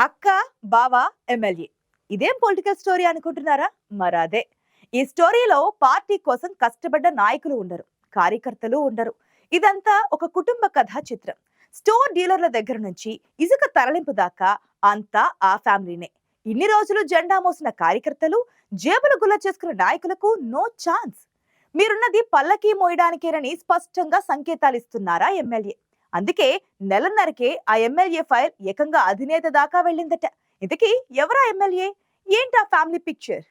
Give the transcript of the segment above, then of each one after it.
అక్క, బావ, ఎమ్మెల్యే. ఇదేం పొలిటికల్ స్టోరీ అనుకుంటున్నారా? మరదే. ఈ స్టోరీలో పార్టీ కోసం కష్టపడ్డ నాయకులు ఉండరు, కార్యకర్తలు ఉండరు. ఇదంతా ఒక కుటుంబ కథా చిత్రం. స్టోర్ డీలర్ల దగ్గర నుంచి ఇసుక తరలింపు దాకా అంతా ఆ ఫ్యామిలీనే. ఇన్ని రోజులు జెండా మోసిన కార్యకర్తలు, జేబులు గుల్ల చేసుకున్న నాయకులకు నో ఛాన్స్. మీరున్నది పల్లకి మోయడానికేనని స్పష్టంగా సంకేతాలు ఇస్తున్నారా ఎమ్మెల్యే. అందుకే నెలన్నరకే ఆ ఎమ్మెల్యే ఫైల్ ఏకంగా అధినేత దాకా వెళ్ళిందట. ఇంతకీ ఎవరా ఎమ్మెల్యే, ఏంటా ఫ్యామిలీ పిక్చర్?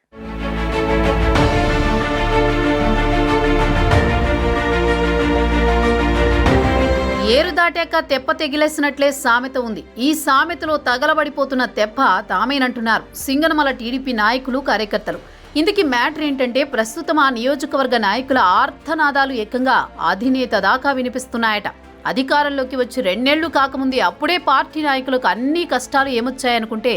ఏరు దాటాక తెప్ప తెగిలేసినట్లే సామెత ఉంది. ఈ సామెతలో తగలబడిపోతున్న తెప్ప తామేనంటున్నారు సింగనమల టీడీపీ నాయకులు, కార్యకర్తలు. ఇందుకీ మ్యాటర్ ఏంటంటే, ప్రస్తుతం ఆ నియోజకవర్గ నాయకుల ఆర్తనాదాలు ఏకంగా అధినేత దాకా వినిపిస్తున్నాయట. అధికారంలోకి వచ్చి 2 నెలలు కాకముందే అప్పుడే పార్టీ నాయకులకు అన్ని కష్టాలు ఏమొచ్చాయనుకుంటే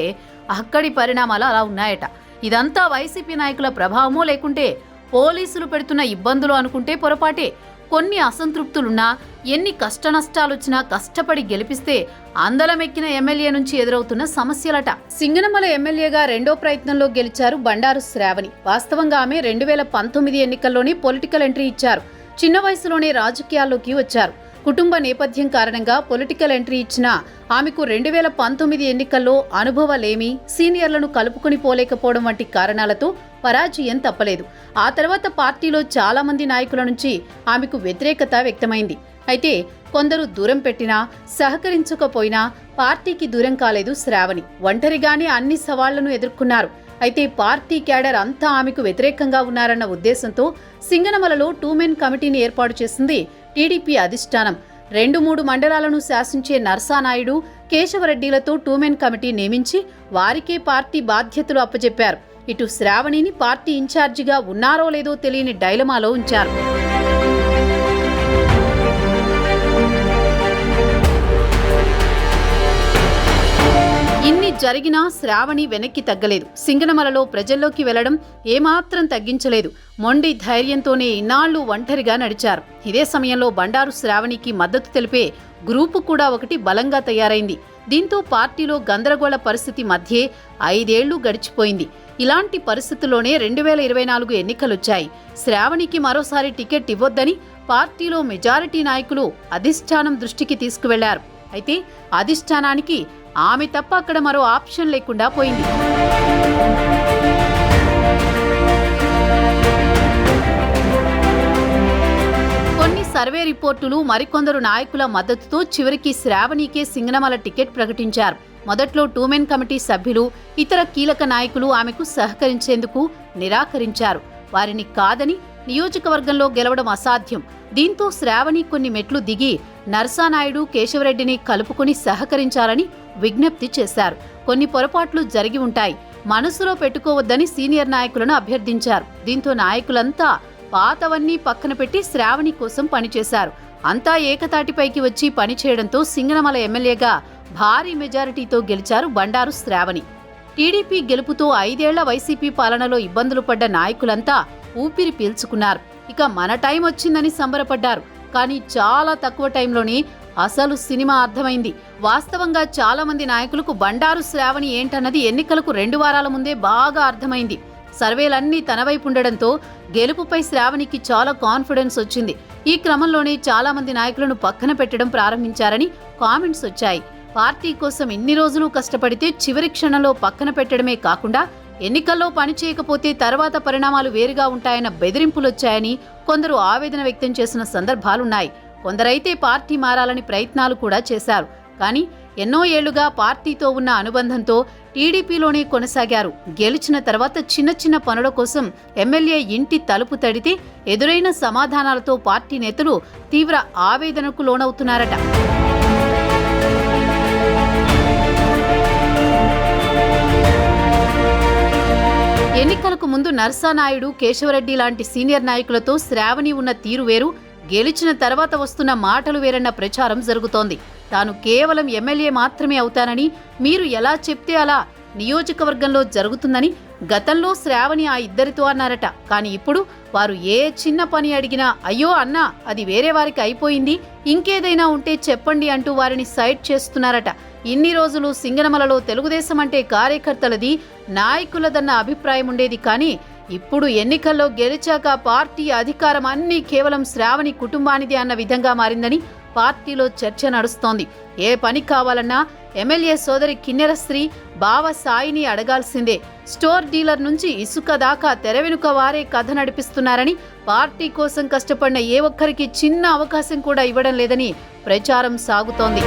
అక్కడి పరిణామాలు అలా ఉన్నాయట. ఇదంతా వైసీపీ నాయకుల ప్రభావమో లేకుంటే పోలీసులు పెడుతున్న ఇబ్బందులు అనుకుంటే పొరపాటే. కొన్ని అసంతృప్తులున్నా, ఎన్ని కష్టనష్టాలొచ్చినా కష్టపడి గెలిపిస్తే అందలమెక్కిన ఎమ్మెల్యే నుంచి ఎదురవుతున్న సమస్యలట. సింగనమల ఎమ్మెల్యేగా 2వ ప్రయత్నంలో గెలిచారు బండారు శ్రావణి. వాస్తవంగా ఆమె 2019 ఎన్నికల్లోనే పొలిటికల్ ఎంట్రీ ఇచ్చారు. చిన్న వయసులోనే రాజకీయాల్లోకి వచ్చారు. కుటుంబ నేపథ్యం కారణంగా పొలిటికల్ ఎంట్రీ ఇచ్చిన ఆమెకు 2019 ఎన్నికల్లో అనుభవాలేమీ, సీనియర్లను కలుపుకొని పోలేకపోవడం వంటి కారణాలతో పరాజయం తప్పలేదు. ఆ తర్వాత పార్టీలో చాలా మంది నాయకుల నుంచి ఆమెకు వ్యతిరేకత వ్యక్తమైంది. అయితే కొందరు దూరం పెట్టినా, సహకరించకపోయినా పార్టీకి దూరం కాలేదు శ్రావణి. ఒంటరిగానే అన్ని సవాళ్లను ఎదుర్కొన్నారు. అయితే పార్టీ క్యాడర్ అంతా ఆమెకు వ్యతిరేకంగా ఉన్నారన్న ఉద్దేశంతో సింగనమలలో 2 మెన్ కమిటీని ఏర్పాటు చేసింది టీడీపీ అధిష్టానం. 2-3 మండలాలను శాసించే నర్సానాయుడు, కేశవరెడ్డిలతో 2 మెన్ కమిటీ నియమించి వారికే పార్టీ బాధ్యతలు అప్పచెప్పారు. ఇటు శ్రావణిని పార్టీ ఇన్ఛార్జిగా ఉన్నారో లేదో తెలియని డైలమాలో ఉంచారు. ఇన్ని జరిగినా శ్రావణి వెనక్కి తగ్గలేదు. సింగనమలలో ప్రజల్లోకి వెళ్లడం ఏమాత్రం తగ్గించలేదు. మొండి ధైర్యంతోనే ఇన్నాళ్లు ఒంటరిగా నడిచారు. ఇదే సమయంలో బండారు శ్రావణికి మద్దతు తెలిపే గ్రూపు కూడా ఒకటి బలంగా తయారైంది. దీంతో పార్టీలో గందరగోళ పరిస్థితి మధ్యే 5 ఏళ్లు గడిచిపోయింది. ఇలాంటి పరిస్థితుల్లోనే 2024 ఎన్నికలొచ్చాయి. శ్రావణికి మరోసారి టికెట్ ఇవ్వొద్దని పార్టీలో మెజారిటీ నాయకులు అధిష్టానం దృష్టికి తీసుకువెళ్లారు. అయితే అధిష్టానానికి ఆమె తప్ప అక్కడ మరో ఆప్షన్ లేకుండా పోయింది. కొన్ని సర్వే రిపోర్టులు, మరికొందరు నాయకుల మద్దతుతో చివరికి శ్రావణికే సింగనమల టికెట్ ప్రకటించారు. మొదట్లో 2 మెన్ కమిటీ సభ్యులు, ఇతర కీలక నాయకులు ఆమెకు సహకరించేందుకు నిరాకరించారు. వారిని కాదని నియోజకవర్గంలో గెలవడం అసాధ్యం. దీంతో శ్రావణి కొన్ని మెట్లు దిగి నర్సానాయుడు, కేశవరెడ్డిని కలుపుకుని సహకరించాలని విజ్ఞప్తి చేశారు. కొన్ని పొరపాట్లు జరిగి ఉంటాయి, మనసులో పెట్టుకోవద్దని సీనియర్ నాయకులను అభ్యర్థించారు. దీంతో నాయకులంతా పాతవన్నీ పక్కన పెట్టి శ్రావణి కోసం పనిచేశారు. అంతా ఏకతాటిపైకి వచ్చి పనిచేయడంతో సింగనమల ఎమ్మెల్యేగా భారీ మెజారిటీతో గెలిచారు బండారు శ్రావణి. టీడీపీ గెలుపుతో 5 ఏళ్ల వైసీపీ పాలనలో ఇబ్బందులు పడ్డ నాయకులంతా ఊపిరి పీల్చుకున్నారు. ఇక మన టైం వచ్చిందని సంబరపడ్డారు. కానీ చాలా తక్కువ టైంలోనే అసలు సినిమా అర్థమైంది. వాస్తవంగా చాలా మంది నాయకులకు బండారు శ్రావణి ఏంటన్నది ఎన్నికలకు 2 వారాల ముందే బాగా అర్థమైంది. సర్వేలన్నీ తన వైపు ఉండడంతో గెలుపుపై శ్రావణికి చాలా కాన్ఫిడెన్స్ వచ్చింది. ఈ క్రమంలోనే చాలా మంది నాయకులను పక్కన పెట్టడం ప్రారంభించారని కామెంట్స్ వచ్చాయి. పార్టీ కోసం ఇన్ని రోజులు కష్టపడితే చివరి క్షణంలో పక్కన పెట్టడమే కాకుండా ఎన్నికల్లో పనిచేయకపోతే తర్వాత పరిణామాలు వేరుగా ఉంటాయన్న బెదిరింపులొచ్చాయని కొందరు ఆవేదన వ్యక్తం చేసిన సందర్భాలున్నాయి. కొందరైతే పార్టీ మారాలని ప్రయత్నాలు కూడా చేశారు. కానీ ఎన్నో ఏళ్లుగా పార్టీతో ఉన్న అనుబంధంతో టీడీపీలోనే కొనసాగారు. గెలిచిన తర్వాత చిన్న చిన్న పనుల కోసం ఎమ్మెల్యే ఇంటి తలుపు తడితే ఎదురైన సమాధానాలతో పార్టీ నేతలు తీవ్ర ఆవేదనకు లోనవుతున్నారట. ఎన్నికలకు ముందు నర్సానాయుడు, కేశవరెడ్డి లాంటి సీనియర్ నాయకులతో శ్రావణి ఉన్న తీరు వేరు, గెలిచిన తర్వాత వస్తున్న మాటలు వేరన్న ప్రచారం జరుగుతోంది. తాను కేవలం ఎమ్మెల్యే మాత్రమే అవుతానని, మీరు ఎలా చెప్తే అలా నియోజకవర్గంలో జరుగుతుందని గతంలో శ్రావణి ఆ ఇద్దరితో అన్నారట. కానీ ఇప్పుడు వారు ఏ చిన్న పని అడిగినా అయ్యో అన్నా అది వేరే వారికి అయిపోయింది, ఇంకేదైనా ఉంటే చెప్పండి అంటూ వారిని సైడ్ చేస్తున్నారట. ఇన్ని రోజులు సింగనమలలో తెలుగుదేశం అంటే కార్యకర్తలది, నాయకులదన్న అభిప్రాయం ఉండేది. కానీ ఇప్పుడు ఎన్నికల్లో గెలిచాక పార్టీ అధికారం అన్నీ కేవలం శ్రావణి కుటుంబానిది అన్న విధంగా మారిందని పార్టీలో చర్చ నడుస్తోంది. ఏ పని కావాలన్నా ఎమ్మెల్యే సోదరి కిన్నెరశ్రీ బావ సాయిని అడగాల్సిందే. స్టోర్ డీలర్ నుంచి ఇసుక దాకా తెర వెనుక వారే కథ నడిపిస్తున్నారని, పార్టీ కోసం కష్టపడిన ఏ ఒక్కరికి చిన్న అవకాశం కూడా ఇవ్వడం లేదని ప్రచారం సాగుతోంది.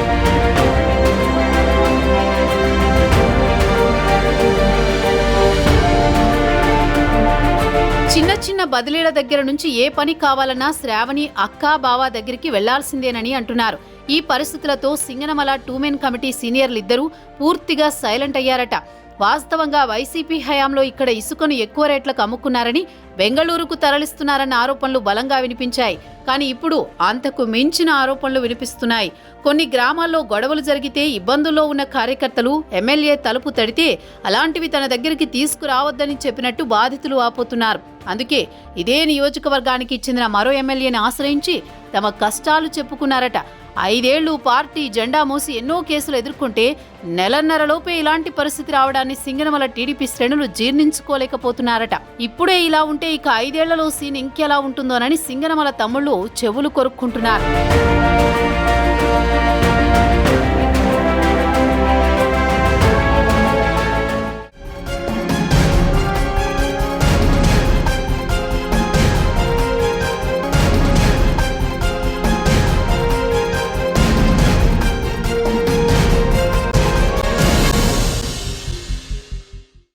చిన్న చిన్న బదిలీల దగ్గర నుంచి ఏ పని కావాలన్నా శ్రావణి అక్కా బావ దగ్గరికి వెళ్లాల్సిందేనని అంటున్నారు. ఈ పరిస్థితులతో సింగనమల 2 మెన్ కమిటీ సీనియర్లిద్దరూ పూర్తిగా సైలెంట్ అయ్యారట. వాస్తవంగా వైసీపీ హయాంలో ఇక్కడ ఇసుకను ఎక్కువ రేట్లకు అమ్ముకున్నారని, బెంగళూరుకు తరలిస్తున్నారన్న ఆరోపణలు బలంగా వినిపించాయి. కానీ ఇప్పుడు అంతకు మించిన ఆరోపణలు వినిపిస్తున్నాయి. కొన్ని గ్రామాల్లో గొడవలు జరిగితే ఇబ్బందుల్లో ఉన్న కార్యకర్తలు ఎమ్మెల్యే తలుపు తడితే అలాంటివి తన దగ్గరికి తీసుకురావద్దని చెప్పినట్టు బాధితులు వాపోతున్నారు. అందుకే ఇదే నియోజకవర్గానికి చెందిన మరో ఎమ్మెల్యేని ఆశ్రయించి తమ కష్టాలు చెప్పుకున్నారట. 5 ఏళ్లు పార్టీ జెండా మోసి ఎన్నో కేసులు ఎదుర్కొంటే నెలన్నరలోపే ఇలాంటి పరిస్థితి రావడాన్ని సింగనమల టీడీపీ శ్రేణులు జీర్ణించుకోలేకపోతున్నారట. ఇప్పుడే ఇలా ఉంటే ఇక 5 ఏళ్లలో సీన్ ఇంకెలా ఉంటుందోనని సింగనమల తమ్ముళ్లు చెవులు కొరుక్కుంటున్నారు.